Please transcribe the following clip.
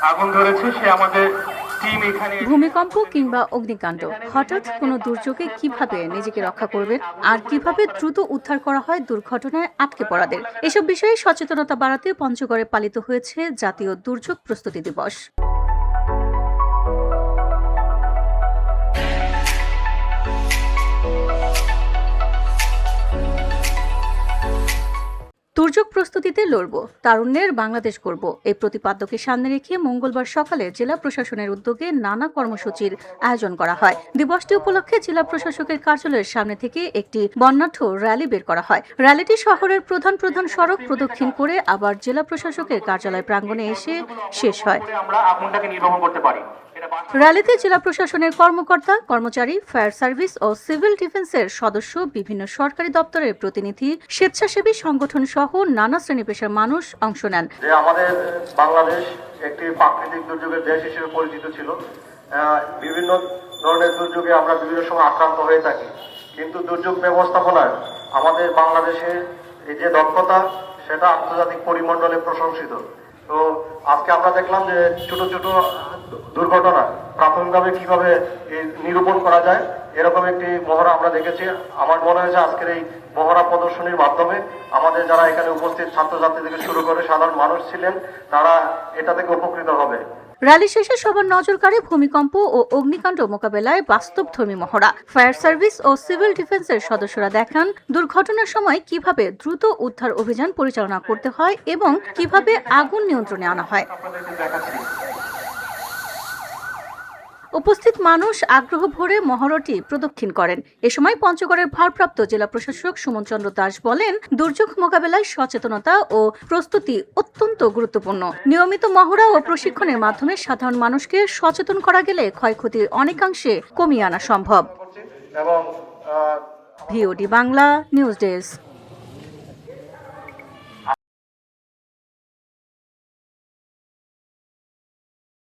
আগুন ধরেছে সে আমাদের টিম এখানে। ভূমিকম্প কিংবা অগ্নিকাণ্ড, হঠাৎ কোনো দুর্যোগে কিভাবে নিজেকে রক্ষা করবেন আর কিভাবে দ্রুত উদ্ধার করা হয় দুর্ঘটনায় আটকে পড়াদের, এসব বিষয়ে সচেতনতা বাড়াতে পঞ্চগড়ে পালিত হয়েছে জাতীয় দুর্যোগ প্রস্তুতি দিবস। দুর্যোগ প্রস্তুতিতে লড়ব, তারুণ্যের বাংলাদেশ গড়ব, এই প্রতিপাদ্যকে সামনে রেখে মঙ্গলবার সকালে জেলা প্রশাসনের উদ্যোগে নানা কর্মসূচির আয়োজন করা হয়। দিবসটি উপলক্ষে জেলা প্রশাসকের কার্যালয়ের সামনে থেকে একটি বর্ণাঢ্য র্যালি বের করা হয়। র্যালিটি শহরের প্রধান প্রধান সড়ক প্রদক্ষিণ করে আবার জেলা প্রশাসকের কার্যালয় প্রাঙ্গণে এসে শেষ হয়। র্যালিতে জেলা প্রশাসনের কর্মকর্তা কর্মচারী, ফায়ার সার্ভিস ও সিভিল ডিফেন্সের সদস্য, বিভিন্ন সরকারি দপ্তরের প্রতিনিধি, স্বেচ্ছাসেবী সংগঠন সহ নানা শ্রেণী পেশার মানুষ অংশ নেন। আমাদের বাংলাদেশ একটি প্রাকৃতিক দুর্যোগের দেশ হিসেবে পরিচিত ছিল। বিভিন্ন ধরনের দুর্যোগে আমরা বিভিন্ন সময় আক্রান্ত হয়ে থাকি, কিন্তু দুর্যোগ ব্যবস্থাপনায় আমাদের বাংলাদেশের এই যে দক্ষতা, সেটা আন্তর্জাতিক পরিমণ্ডলে প্রশংসিত। তো আজকে আমরা দেখলাম যে ছোট ছোট দুর্ঘটনা প্রাথমিকভাবে কিভাবে নিরূপণ করা যায়, এরকম একটি মহড়া আমরা দেখেছি। আমার মনে হয়েছে আজকের এই মহড়া প্রদর্শনীর মাধ্যমে আমাদের যারা এখানে উপস্থিত ছাত্রছাত্রী থেকে শুরু করে সাধারণ মানুষ ছিলেন, তারা এটা থেকে উপকৃত হবে। র্যালি শেষে সবার নজর কাড়ে ভূমিকম্প ও অগ্নিকাণ্ড মোকাবেলায় বাস্তবধর্মী মহড়া। ফায়ার সার্ভিস ও সিভিল ডিফেন্সের সদস্যরা দেখান দুর্ঘটনার সময় কিভাবে দ্রুত উদ্ধার অভিযান পরিচালনা করতে হয় এবং কিভাবে আগুন নিয়ন্ত্রণে আনা হয়। উপস্থিত মানুষ আগ্রহ ভরে মহড়াটি প্রদক্ষিণ করেন। এ সময় পঞ্চগড়ের ভারপ্রাপ্ত জেলা প্রশাসক সুমন চন্দ্র দাস বলেন, দুর্যোগ মোকাবেলায় সচেতনতা ও প্রস্তুতি অত্যন্ত গুরুত্বপূর্ণ। নিয়মিত মহড়া ও প্রশিক্ষণের মাধ্যমে সাধারণ মানুষকে সচেতন করা গেলে ক্ষয়ক্ষতি অনেকাংশে কমিয়ে আনা সম্ভব। VOD Bangla news desk.